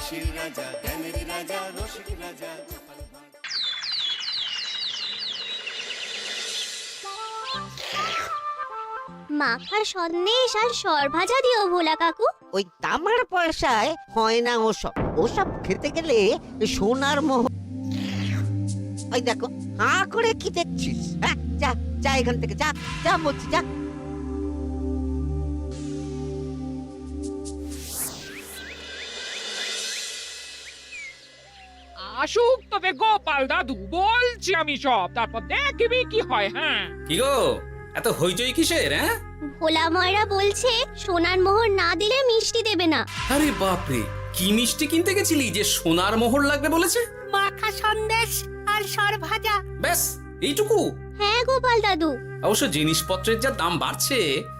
হাসির রাজা, জ্ঞানের রাজা, রসিক রাজা গোপাল ভাঁড়। মাখা সন্দেশ আর সরভাজা দিও ভোলা কাকু। ওই তামার পয়সায় হয় না ওসব। ওসব খেতে গেলে সোনার মোহ। ওই দেখো, হাঁ করে কি দেখছিস? হ্যাঁ, যা যা এখান থেকে, যা যা বলছি, যা। আসুক তবে গোপাল দাদু, বলছি আমি সব, তারপর দেখবি কি হয়। হ্যাঁ, কি গো, এত হইচই কিসের? হ্যাঁ, ভোলা ময়রা বলছে সোনার মোহর না দিলে মিষ্টি দেবে না। আরে বাপরে, কি মিষ্টি কিনতে গেছিলি যে সোনার মোহর লাগবে বলেছে? মাখা সন্দেশ আর সরভাজা। ব্যাস এইটুকু? হ্যাঁ গোপাল দাদু। অবশ্য জিনিসপত্রের যা দাম বাড়ছে,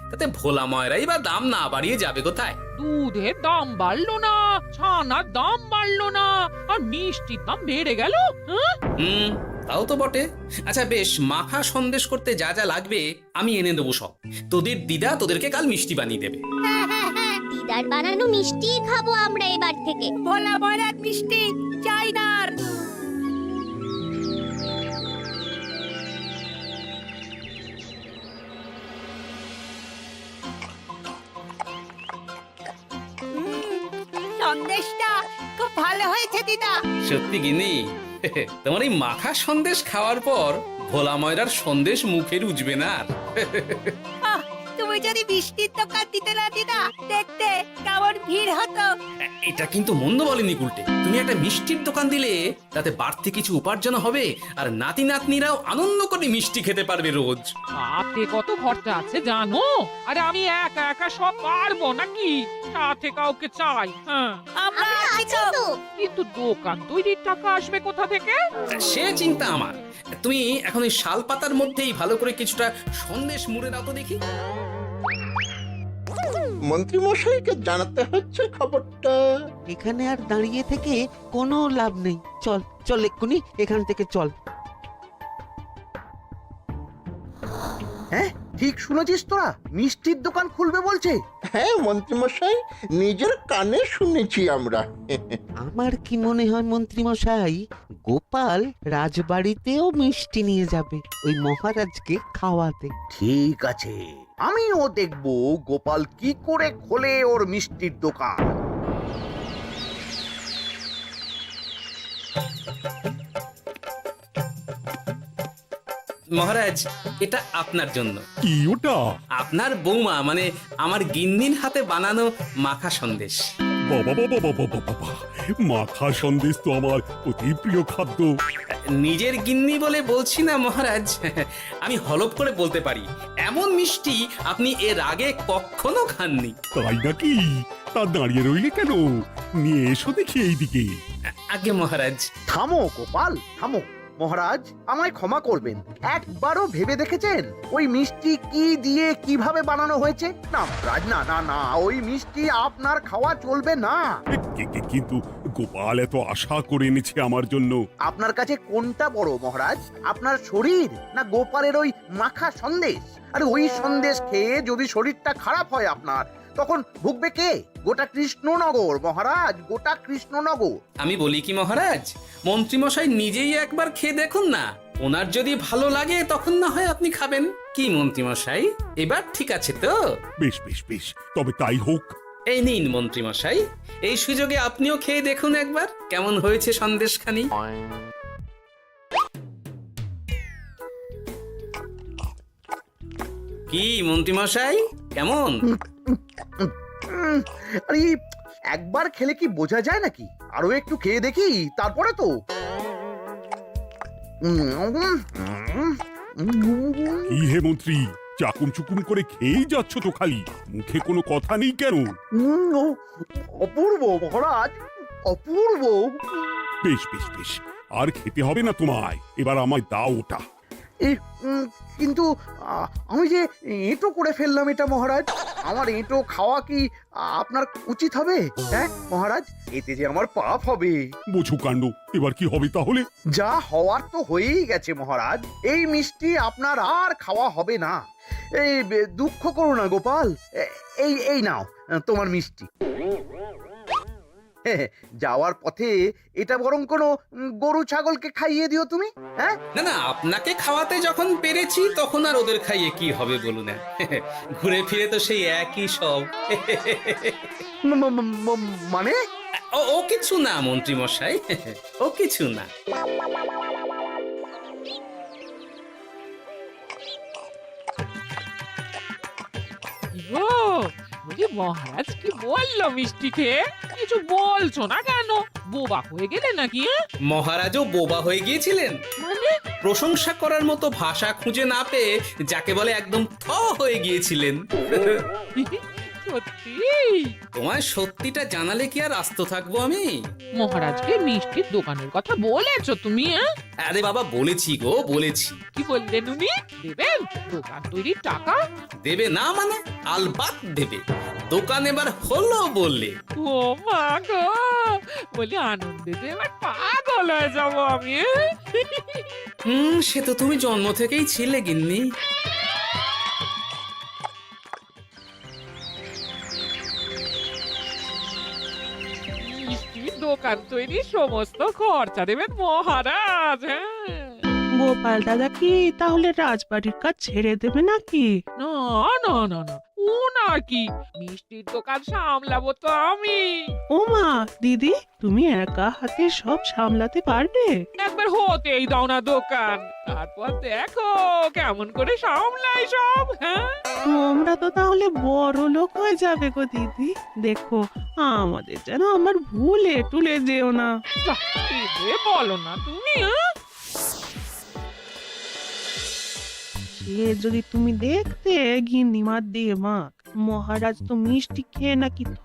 তাতে ভোলা ময়রাই বা দাম না বাড়িয়ে যাবে কোথায়? দুধের দাম বাড়লো না, ছানার দাম বাড়লো না, আর মিষ্টির দাম বেড়ে গেল। হ্যাঁ, তাও তো বটে। আচ্ছা বেশ, মাখা সন্দেশ করতে যা যা লাগবে আমি এনে দেবো সব। তোদের দিদা তোদেরকে কাল মিষ্টি বানিয়ে দেবে। দিদার বানানো মিষ্টি খাবো আমরা এবার থেকে। ভোলা ময়রার মিষ্টি চাই না আর। সন্দেশটা খুব ভালো হয়েছে দিদা। সত্যি গিনি, তোমার এই মাখা সন্দেশ খাওয়ার পর ভোলা ময়রার সন্দেশ মুখে রুজবে না আর। আহ, তুমি যদি মিষ্টির দোকান দিতে না দিদা, দেখতে কেমন ভিড় হতো। এটা কিন্তু মন্দ বলেনি গুলটে। তুমি একটা মিষ্টির দোকান দিলে তাতে বাড়তি কিছু উপার্জন হবে, আর নাতি নাতনিরাও আনন্দ করে মিষ্টি খেতে পারবে রোজ। হাতে কত খরচা আছে জানো? আরে আমি একা একা সব পারবো নাকি? সাথে কাউকে চাই। হ্যাঁ, আমরা আমরা আছি আছি তো। তো। কিন্তু দোকান তৈরির টাকা আসবে কোথা থেকে? সে চিন্তা আমার। তুমি এখন এই শাল পাতার মধ্যেই ভালো করে কিছুটা সন্দেশ মুড়ে দাও তো দেখি। মন্ত্রী মশাইকে জানাতে হচ্ছে খবরটা। এখানে আর দাঁড়িয়ে থেকে কোনো লাভ নেই। চল চল, এক্ষুনি এখান থেকে চল। হ্যাঁ, ঠিক শুনেছিস তোরা, মিষ্টির দোকান খুলবে বলছে। হ্যাঁ মন্ত্রী মশাই, নিজের কানে শুনেছি আমরা। আমার কি মনে হয় মন্ত্রী মশাই, গোপাল রাজবাড়িতেও মিষ্টি নিয়ে যাবে ওই মহারাজকে খাওয়াতে। ঠিক আছে, আমিও দেখবো গোপাল কি করে খোলে ওর মিষ্টির দোকান। মহারাজ, এটা আপনার জন্য। কি ওটা? আপনার বৌমা মানে আমার গিন্নির হাতে বানানো মাখা সন্দেশ। বাবা বাবা বাবা বাবা, মাখা সন্দেশ তো আমার অতি প্রিয় খাদ্য। নিজের গিন্নি বলে বলছি না মহারাজ, আমি হলপ করে বলতে পারি এমন মিষ্টি আপনি এর আগে কখনো খাননি। তাই নাকি? তা দাঁড়িয়ে রইলে কেন? নিয়ে এসো দেখি এইদিকে। আগে মহারাজ। থামো গোপাল, থামো। মহারাজ, আমায় ক্ষমা করবেন, একবারও ভেবে দেখেছেন ওই মিষ্টি কি দিয়ে কিভাবে বানানো হয়েছে? না মহারাজ, না না না, ওই মিষ্টি আপনার খাওয়া চলবে না। কিন্তু গোপাল এত আশা করে এনেছে আমার জন্য। আপনার কাছে কোনটা বড় মহারাজ, আপনার শরীর না গোপালের ওই মাখা সন্দেশ? আর ওই সন্দেশ খেয়ে যদি শরীরটা খারাপ হয় আপনার, তখন ভুগবে কে? গোটা কৃষ্ণনগর মহারাজ, গোটা কৃষ্ণনগর। আমি বলি কি মহারাজ, মন্ত্রীমশাই নিজেই একবার খেয়ে দেখুন না। ওনার যদি ভালো লাগে তখন না হয় আপনি খাবেন। কি মন্ত্রীমশাই, এবার ঠিক আছে তো? বেশ বেশ বেশ, তবে তাই হোক। এই নিন মন্ত্রীমশাই, এই সুযোগে আপনিও খেয়ে দেখুন একবার কেমন হয়েছে সন্দেশখানি। কি মন্ত্রীমশাই, কেমন? আরে একবার খেলে কি বোঝা যায় নাকি? আরো একটু খেয়ে দেখি তারপরে তো। কি হে মন্ত্রী, চাকুম চুকুম করে খেয়েই যাচ্ছ তো খালি, মুখে কোনো কথা নেই কেন? অপূর্ব মহারাজ, অপূর্ব। বেশ বেশ বেশ, আর খেতে হবে না তোমায়, এবার আমায় দাও ওটা। কিন্তু আমি যে এঁটো করে ফেললাম এটা মহারাজ, আমার এঁটো খাওয়া কি আপনার উচিত হবে? হ্যাঁ মহারাজ, এতে যে আমার পাপ হবে। বোঝো কাণ্ড, এবার কি হবে তাহলে? যা হওয়ার তো হয়েই গেছে মহারাজ, এই মিষ্টি আপনার আর খাওয়া হবে না। এই দুঃখ করো না গোপাল, এই এই নাও তোমার মিষ্টি। যাওয়ার পথে এটা বরং কোনো গরু ছাগলকে খাইয়ে দিও তুমি। হ্যাঁ, না না, আপনাকে খাওয়াতে যখন পেরেছি তখন আর ওদের খাইয়ে কি হবে বলুন না। ঘুরে ফিরে তো সেই একই সব। মানে ও কিছু না মন্ত্রী মশাই, ও কিছু না। গো, বলি মহারাজ কি বললো মিষ্টি খেয়ে? কিছু বলছো না কেন? বোবা হয়ে গেলে নাকি? মহারাজও বোবা হয়ে গিয়েছিলেন? মানে প্রশংসা করার মতো ভাষা খুঁজে না পেয়ে যাকে বলে একদম থ হয়ে গিয়েছিলেন। সত্যি? তোমার সত্যিটা জানালে কি আর আস্ত থাকবো আমি? মহারাজকে মিষ্টির দোকানের কথা বলেছো তুমি? আরে বাবা, বলেছি গো, বলেছি। কি বললেন উনি? দেবেন দোকান তৈরির টাকা? দেবে না মানে? আলবাত দেবে। দোকান এবার হলো বললে। ও মা গো, বলি আনন্দে যে এবার পাগল হয়ে যাবো আমি। সে তো তুমি জন্ম থেকেই ছিলে গিন্নি। মিষ্টির দোকান তৈরির সমস্ত খরচা দেবেন মহারাজ। হ্যাঁ, গোপাল দাদা কি তাহলে রাজবাড়ির কাজ ছেড়ে দেবে নাকি? না না না না, ও নাকি, মিষ্টির দোকান সামলাবো তো আমি। ওমা দিদি, তুমি একা হাতে সব সামলাতে পারবে? একবার হতেই দাও না দোকান, তারপর দেখো কেমন করে সামলাই সব। হ্যাঁ, তোমরা তো তাহলে বড় লোক হয়ে যাবে গো দিদি। দেখো আমাদের যেন আমার ভুলে টুলে যেও না। যা, এ বলো না তুমি। হ্যাঁ? সে যদি তুমি দেখতে গিন্নিমার দিয়ে মাক, মহারাজ তো মিষ্টি খেয়ে নাকি থ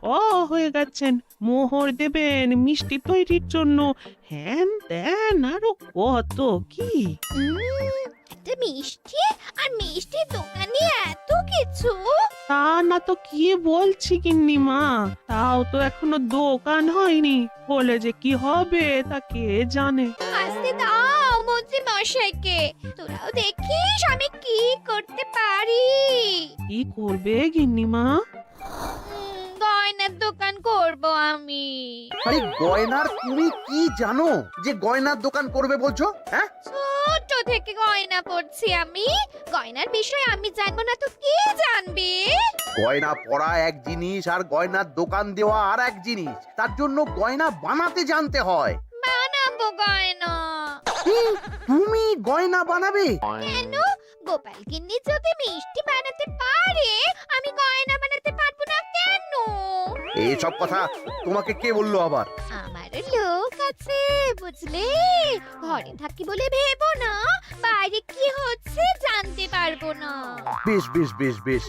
হয়ে গেছেন। মোহর দেবেন মিষ্টি তৈরির জন্য, হ্যান ত্যান আরো কত কি। একটা মিষ্টি আর মিষ্টির দোকানে এত কিছু। তা না তো কি বলছি গিন্নিমা, তাও তো এখনো দোকান হয়নি, বলে যে কি হবে তা কে জানে। আসতে দাও মন্ত্রী মশাইকে, তোরাও দেখিস আমি কি করতে পারি। কি করবে গিন্নিমা? গয়নার দোকান করব আমি। আরে গয়নার তুমি কি জানো যে গয়নার দোকান করবে বলছো? হ্যাঁ, ছোট থেকে গয়না পড়ছি আমি, গয়নার বিষয়ে আমি জানবো না তো কে জানবে? গয়না পরা এক জিনিস আর গয়নার দোকান দেওয়া আর এক জিনিস। তার জন্য গয়না বানাতে জানতে হয়। বানাবো গয়না। তুমি গয়না বানাবে? কেন? গোপাল গিন্নি যদি মিষ্টি বানাতে পারে, আমি গয়না বানাতে পারবো না কেন? এইসব কথা তোমাকে কে বললো আবার? আমার লোক আছে বুঝলে, ঘরে থাকি বলে ভেবো না, বাইরে কি হচ্ছে জানতে পারবো না। বেশ বেশ বেশ বেশ,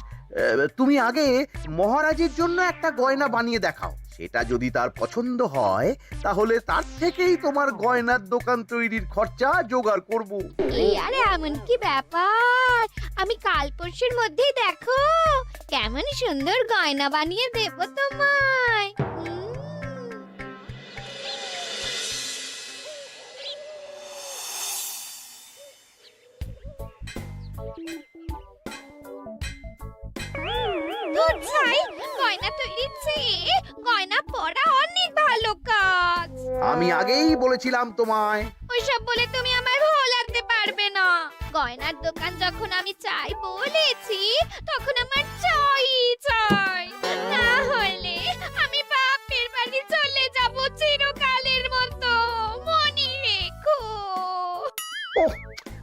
তুমি আগে মহারাজের জন্য একটা গয়না বানিয়ে দেখাও। সেটা যদি তার পছন্দ হয় তাহলে তার থেকেই তোমার গয়নার দোকান তৈরির খরচা জোগাড় করব। এই আরে এমন কি ব্যাপার, আমি কাল পরশুর মধ্যেই দেখো কেমন সুন্দর গয়না বানিয়ে দেব তোমায়। দুধ ছাই, গয়না তৈরির চেয়ে গয়না পরা অনেক ভালো কাজ। আমি আগেই বলেছিলাম তোমায়। ওইসব বলে তুমি আমার ভোলাতে পারবে না। গয়নার দোকান যখন আমি চাই বলেছি, তখন আমার চাই চাই, না হলে আমি বাপের বাড়ি চলে যাব চিরকালের মতো, মনে রেখো। ওহ,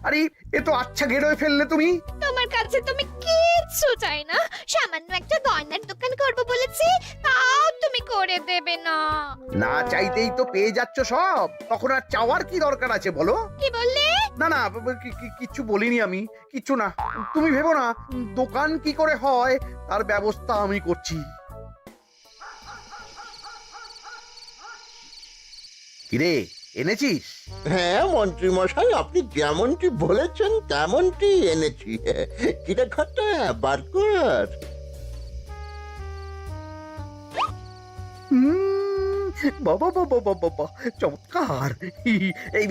আরে এ তো আচ্ছা গেড়ে ফেললে তুমি। তোমার কাছে তুমি কিচ্ছু চাই না, সামান্য একটা গয়নার দোকান করব বলেছি, তাও তুমি করে দেবে না। না চাইতেই তো পেয়ে যাচ্ছ সব, তখন আর চাওয়ার কি দরকার আছে বলো? কি বললে? না না, কিচ্ছু বলিনি আমি, কিচ্ছু না। তুমি ভেবো না, দোকান কি করে হয় তার ব্যবস্থা আমি করছি। কিরে, এনেছিস? হ্যাঁ মন্ত্রী মশাই, আপনি যেমনটি বলেছেন তেমনটি এনেছি। কিরে ঘটা, বার কর। বাবা বাবা বাবা বাবা, চমৎকার। এই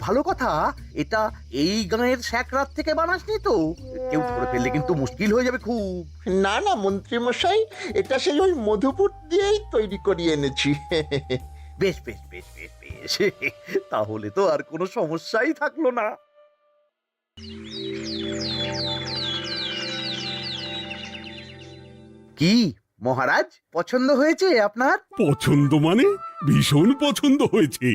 ভালো কথা, এটা এই গাঁয়ের স্যাকরাত থেকে বানাসনি তো? কেউ ধরে ফেললে কিন্তু মুশকিল হয়ে যাবে খুব। না না মন্ত্রী মশাই, এটা সেই ওই মধুপুর দিয়েই তৈরি করিয়ে এনেছি। বেশ বেশ বেশ বেশ বেশ, তাহলে তো আর কোনো সমস্যাই থাকলো না। কি মহারাজ, পছন্দ হয়েছে আপনার? পছন্দ মানে ভীষণ পছন্দ হয়েছে।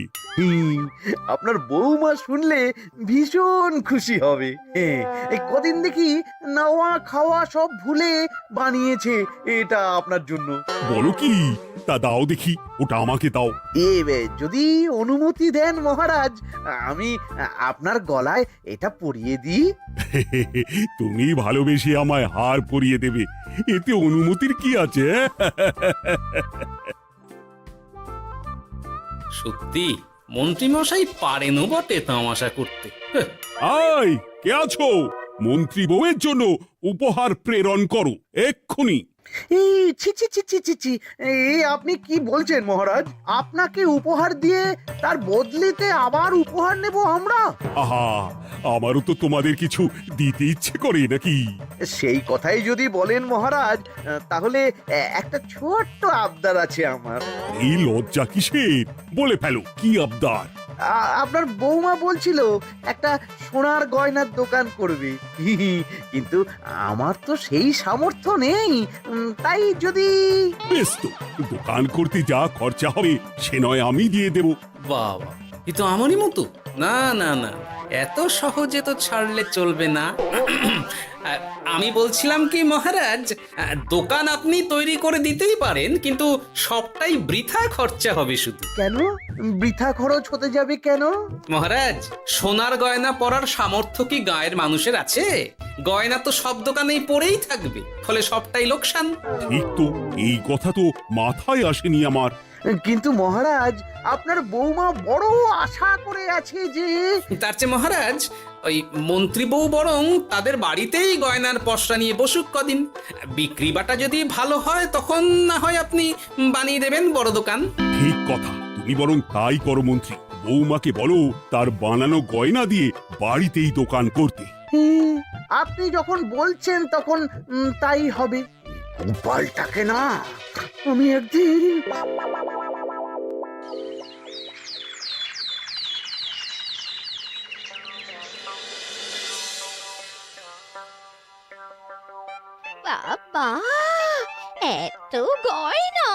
আপনার বৌমা শুনলে ভীষণ খুশি হবে। এই কদিন দেখি নাওয়া খাওয়া সব ভুলে বানিয়েছে এটা আপনার জন্য। বলো কি, তা দাও দেখি, ওটা আমাকে দাও। যদি অনুমতি দেন মহারাজ, আমি আপনার গলায় এটা পরিয়ে দিই। তুমি ভালোবেসে আমায় হার পরিয়ে দেবে, এতে অনুমতির কি আছে? সত্যি মন্ত্রীমশাই পারেনও বটে তামাশা করতে। আয়, কে আছো? মন্ত্রী বউয়ের জন্য উপহার প্রেরণ করো এক্ষুনি। এই ছি ছি ছি ছি ছি ছি, এই আপনি কি বলছেন মহারাজ? আপনাকে উপহার দিয়ে তার বদলিতে আবার উপহার নেব আমরা? আহা, আমারও তো তোমাদের কিছু দিতে ইচ্ছে করে নাকি? সেই কথাই যদি বলেন মহারাজ, তাহলে একটা ছোট্ট আবদার আছে আমার। এই লজ্জা কিসের? বলে ফেলো, কি আবদার? আপনার বৌমা বলছিল একটা সোনার গয়নার দোকান করবে, কিন্তু আমার তো সেই সামর্থ্য নেই। তাই যদি... বেশ তো, দোকান করতে যা খরচা হবে সে নয় আমি দিয়ে দেব। বাবা, এ তো আমারই মতো। না না না, এত সহজে তো ছাড়লে চলবে না। আমি বলছিলাম কি মহারাজ, দোকান আপনি তৈরি করে দিতেই পারেন, কিন্তু সবটাই বৃথা খরচা হবে শুধু। কেন বৃথা খরচ হতে যাবে কেন? মহারাজ, সোনার গয়না পরার সামর্থ্য কি গায়ের মানুষের আছে? গয়না তো সব দোকানেই পড়েই থাকবে, ফলে সবটাই লোকসান। ঠিক তো, এই কথা তো মাথায় আসেনি আমার। কিন্তু মহারাজ, আপনার বৌমা বড় আশা করে আছে যে... তার চেয়ে মহারাজ, ওই মন্ত্রী বউ বরং তাদের বাড়িতেই গয়নার পসরা নিয়ে বসুক কদিন। বিক্রি বাটা যদি ভালো হয় তখন না হয় আপনি বানিয়ে দেবেন বড় দোকান। ঠিক কথা, তুমি বরং তাই করো মন্ত্রী। বৌমাকে বলো তার বানানো গয়না দিয়ে বাড়িতেই দোকান করতে। আপনি যখন বলছেন তখন তাই হবে। গোপালটাকে না আমি একদিন... বাবা, এত গয়না!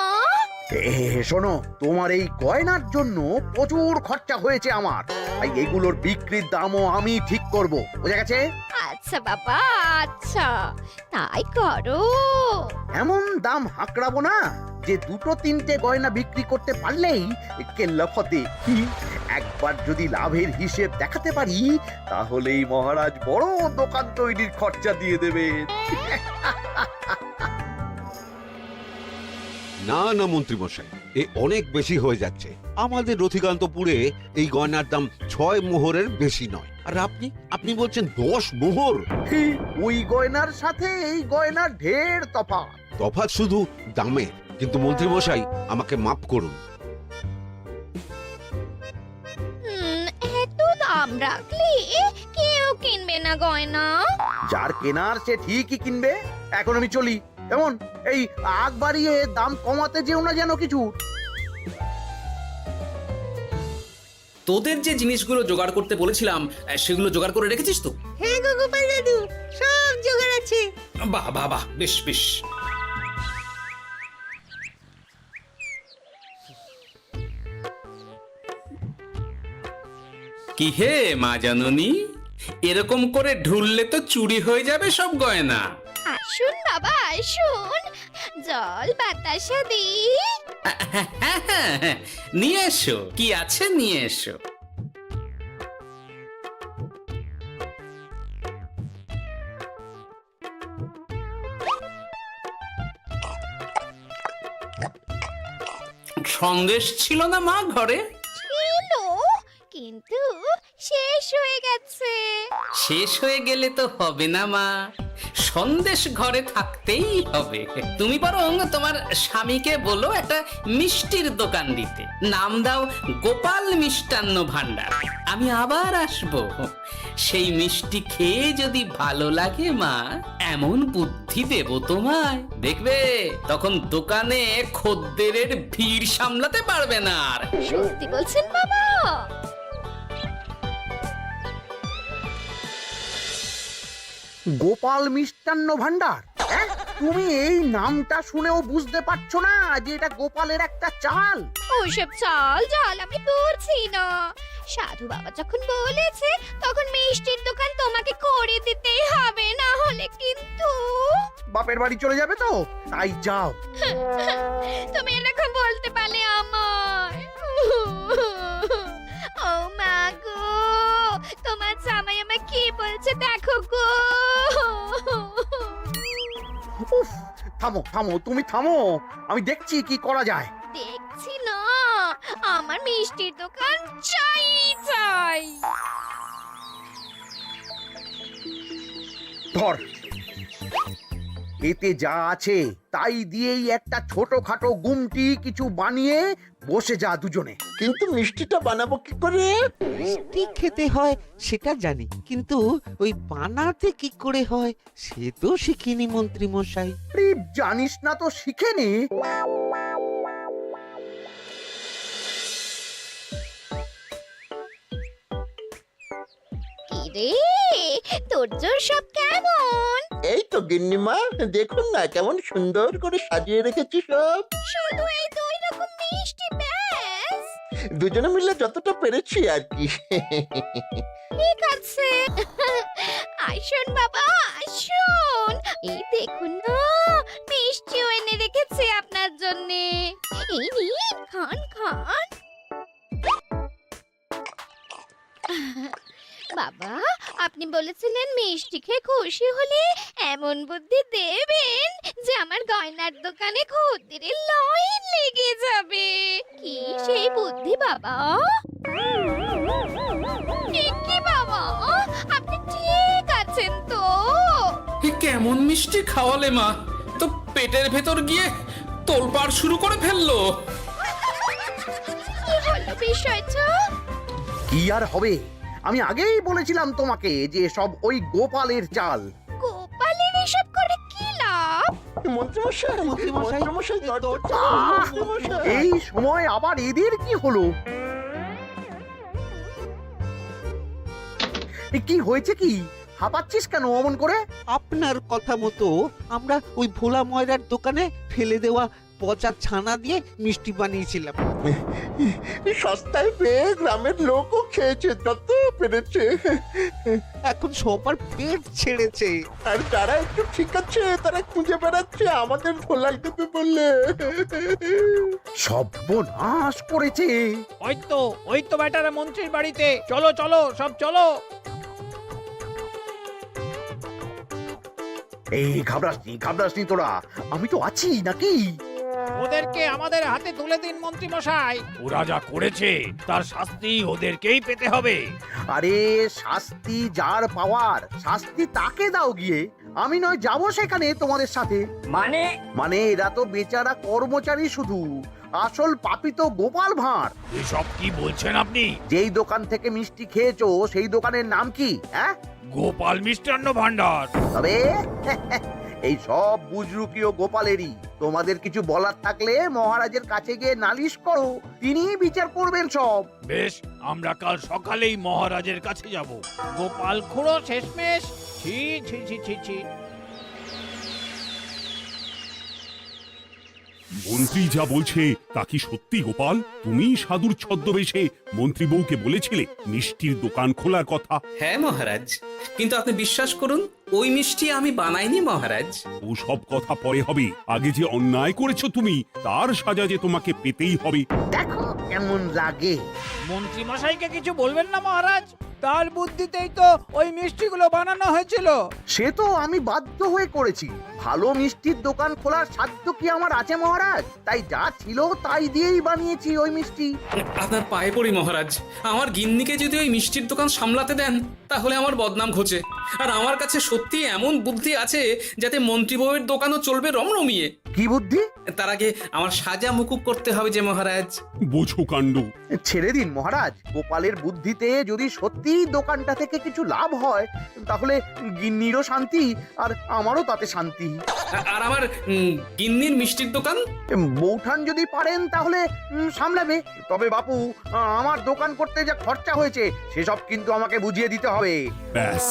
শোনো, তোমার এই গয়নার জন্য প্রচুর খরচা হয়েছে আমার, তাই এগুলোর বিক্রির দামও আমি ঠিক করব, বুঝা গেছে? আচ্ছা বাবা, আচ্ছা, তাই করো। এমন দাম হাঁকড়াবো না যে দুটো তিনটে গয়না বিক্রি করতে পারলেই কেল্লা ফতে। একবার যদি লাভের হিসেব দেখাতে পারি, তাহলেই মহারাজ বড় দোকান তৈরির খরচা দিয়ে দেবেন। না না মন্ত্রী মশাই, এ অনেক বেশি হয়ে যাচ্ছে। আমাদের রথিকান্তপুরে এই গয়নার দাম 6 মোহরের বেশি নয়, আর আপনি বলছেন 10 মোহর? ওই গয়নার সাথে এই গয়নার ঢের তফাৎ। তফাৎ শুধু দামে। কিন্তু মন্ত্রী মশাই, আমাকে মাফ করুন। এত দাম রাখলে কেউ কিনবে না গয়না। যার কেনার সে ঠিকই কিনবে। এখন আমি চলি। কেমন, এই আগ বাড়িয়ে দাম কমাতে যেও না যেন কিছু। তোদের যে জিনিসগুলো জোগাড় করতে বলেছিলাম সেগুলো জোগাড় করে রেখেছিস তো? হ্যাঁ গো গোপাল দাদু, সব জোগাড় আছে। বাহ বাহ বাহ, বেশ বেশ। কি হে মা জাননী, এরকম করে ঢুললে তো চুরি হয়ে যাবে সব গয়না। আসুন বাবা, আসুন, জল বাতাসা দিই। নিয়ে এসো, কি আছে নিয়ে এসো। সন্দেশ ছিল না মা ঘরে? ছিল, কিন্তু শেষ হয়ে গেছে। শেষ হয়ে গেলে তো হবে না মা, সন্দেশ ঘরে থাকতেই হবে। তুমি বরং তোমার স্বামীকে বলো একটা মিষ্টির দোকান দিতে, নাম দাও গোপাল মিষ্টান্ন ভান্ডার। আমি আবার আসবো, সেই মিষ্টি খেয়ে যদি ভালো লাগে মা, এমন বুদ্ধি দেব তোমায়, দেখবে তখন দোকানে খদ্দেরের ভিড় সামলাতে পারবে না আর। সত্যি বলছেন বাবা? গোপাল মিষ্টান্ন ভান্ডার, হ্যাঁ? তুমি এই নামটা শুনেও বুঝতে পারছো না যে এটা গোপালের একটা চাল? ওইসব চাল ডাল আমি বুঝছি না। সাধু বাবা যখন বলেছে তখন মিষ্টির দোকান তোমাকে করে দিতেই হবে, না হলে কিন্তু বাপের বাড়ি চলে যাবে তো, তাই যাও। তুমি এরকম বলতে পারলে আমার। ও মা গো, তোমার জামাই আমায় কি বলছে দেখো গো। উফ, থামো থামো, তুমি থামো, আমি দেখছি কি করা যায়। দেখছি না, আমার মিষ্টির দোকান চাই চাই। ধর, এতে যা আছে তাই দিয়েই একটা ছোটখাটো গুমটি কিছু বানিয়ে বসে যা দুজনে। কিন্তু মিষ্টিটা বানাবো কি করে? মিষ্টি খেতে হয় সেটা জানি, কিন্তু ওই বানাতে কি করে হয় সে তো শিখিনি মন্ত্রী মশাই। আরে, জানিস না তো শিখে নে। কি রে, তোর জোর সব কেমন? এই তো গিন্নিমা, দেখুন না কেমন সুন্দর করে সাজিয়ে রেখেছি সব। শুধু এই দুই রকম মিষ্টি ব্যাস? দুজনে মিলে যতটা পেরেছি আর কি। ঠিক আছে, আসুন বাবা আসুন, এই দেখুন না মিষ্টিও এনে রেখেছি আপনার জন্যে। এই নিন, খান খান। বাবা, আপনি বলেছিলেন মিষ্টি খেয়ে খুশি হলে এমন বুদ্ধি দেবেন যে আমার গয়নার দোকানে খদ্দেরের লাইন লেগে যাবে। কি সেই বুদ্ধি বাবা? কি বাবা, আপনি ঠিক আছেন তো? এ কেমন মিষ্টি খাওয়ালে মা, তো পেটের ভেতর গিয়ে তোলপাড় শুরু করে ফেললো। কি হলো বিষয়টা? কি আর হবে, আমি আগেই বলেছিলাম তোমাকে যে সব ওই গোপালের চাল। গোপালের এসব করে কি লাভ? মন্ত্রীমশাই, মন্ত্রীমশাই, মন্ত্রীমশাই, দরজা মন্ত্রীমশাই। এই সময় আবার এদের কি হলো? এ কি হয়েছে কি? হাঁপাচ্ছিস কেন অমন করে? আপনার কথা মতো আমরা ওই ভোলা ময়রার দোকানে ফেলে দেওয়া পচা ছানা দিয়ে মিষ্টি বানিয়েছিলাম। সস্তায় পেয়ে গ্রামের লোকও খেয়েছে যত পেরেছে। এখন সবার পেট ছেড়েছে। আর যারা একটু ঠিক আছে তারা খুঁজে বেড়াচ্ছে আমাদের ভোলাই দেবে বললে। সর্বনাশ করেছে। ওই তো বেটারা মন্ত্রীর বাড়িতে। চলো চলো, সব চলো। এই ঘাবড়াসনি তোরা, আমি তো আছি নাকি? ওদেরকে আমাদের হাতে তুলে দিন মন্ত্রী মশাই। ওরা যা করেছে তার শাস্তি ওদেরকেই পেতে হবে। আরে, শাস্তি যার পাওয়ার শাস্তি তাকে দাও গিয়ে, আমি নয় যাবো সেখানে তোমাদের সাথে। মানে এরা তো বেচারা কর্মচারী শুধু, আসল পাপী তো গোপাল ভাঁড়। এসব কি বলছেন আপনি? যেই দোকান থেকে মিষ্টি খেয়েছো সেই দোকানের নাম কি? হ্যাঁ, গোপাল মিষ্টান্ন ভান্ডার। তবে এই সব বুজরুকিও গোপালেরই। তোমাদের কিছু বলার থাকলে মহারাজের কাছে গিয়ে নালিশ করো, তিনিই বিচার করবেন সব। বেশ, আমরা কাল সকালেই মহারাজের কাছে যাব। গোপাল খুঁড়ো শেষমেশ। ছি ছি ছি ছি ছি। মন্ত্রী যা বলছে তা কি সত্যি গোপাল? তুমি সাধুর ছদ্মবেশে মন্ত্রী বউকে বলেছিলে মিষ্টির দোকান খোলার কথা? হ্যাঁ মহারাজ, কিন্তু আপনি বিশ্বাস করুন ওই মিষ্টি আমি বানাইনি মহারাজ। ও সব কথা পরে হবে, আগে যে অন্যায় করেছো তুমি তার সাজা যে তোমাকে পেতেই হবে। দেখো কেমন লাগে। মন্ত্রী মশাইকে কিছু বলবেন না মহারাজ, তার বুদ্ধিতেই তো ওই মিষ্টিগুলো বানানো হয়েছিল। সে তো আমি বাধ্য হয়ে করেছি। ভালো মিষ্টির দোকান খোলার সাধ্য কি আমার আছে মহারাজ? তাই যা ছিল তাই দিয়েই বানিয়েছি ওই মিষ্টি। আপনার পায়ে পড়ি মহারাজ, আমার গিন্নিকে যদি ওই মিষ্টির দোকান সামলাতে দেন তাহলে আমার বদনাম ঘোচে। আর আমার কাছে সত্যি এমন বুদ্ধি আছে যাতে মন্ত্রী বউয়ের দোকানও চলবে রমরমিয়ে। কি বুদ্ধি? তার আগে আমার সাজা মুকুব করতে হবে যে মহারাজ। বোঝো কাণ্ড। ছেড়ে দিন মহারাজ, গোপালের বুদ্ধিতে যদি সত্যি দোকানটা থেকে কিছু লাভ হয় তাহলে গিন্নিরও শান্তি আর আমারও তাতে শান্তি। আর আমার গিন্নির মিষ্টির দোকান? বৌঠান যদি পারেন তাহলে সামলাবে। তবে বাপু, আমার দোকান করতে যা খরচা হয়েছে সেসব কিন্তু আমাকে বুঝিয়ে দিতে হবে। ব্যাস,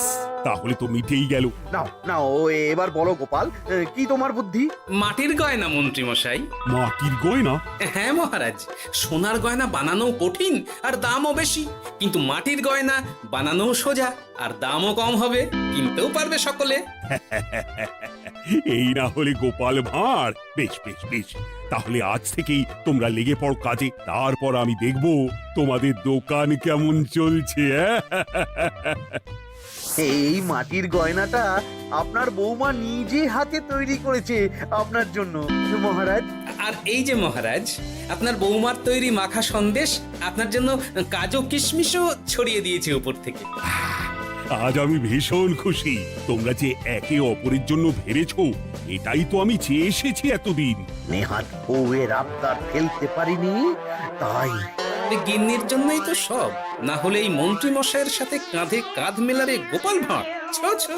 তাহলে তো মিটেই গেল। নাও নাও, এবার বলো গোপাল, কি তোমার বুদ্ধি? মাটির গয়না মন্ত্রী মশাই। মাটির গয়না? হ্যাঁ মহারাজ, সোনার গয়না বানানো কঠিন আর দামও বেশি, কিন্তু মাটির গয়না বানানো সোজা আর দামও কম হবে, কিনতেও পারবে সকলে। এই না হলে গোপাল ভাঁড়। বেশ বেশ বেশ, তাহলে আজ থেকেই তোমরা লেগে পড়ো কাজে, তারপর আমি দেখব তোমাদের দোকান কেমন চলছে। এই মাটির গয়নাটা আপনার বৌমা নিজে হাতে তৈরি করেছে আপনার জন্য মহারাজ। আর এই যে মহারাজ, আপনার বৌমার তৈরি মাখা সন্দেশ আপনার জন্য কাজু কিশমিশও ছড়িয়ে দিয়েছে উপর থেকে। আজ আমি ভীষণ খুশি। তোমরা যে একে অপরের জন্য ভেবেছো, এটাই তো আমি চেয়ে এসেছি এতদিন। নেহাত বউয়ের আবদার ফেলতে পারিনি, তাই গিন্নির জন্যই তো সব, না হলে এই মন্ত্রী মশাইয়ের সাথে কাঁধে কাঁধ মেলারে গোপাল ভাঁড়। ছো ছো।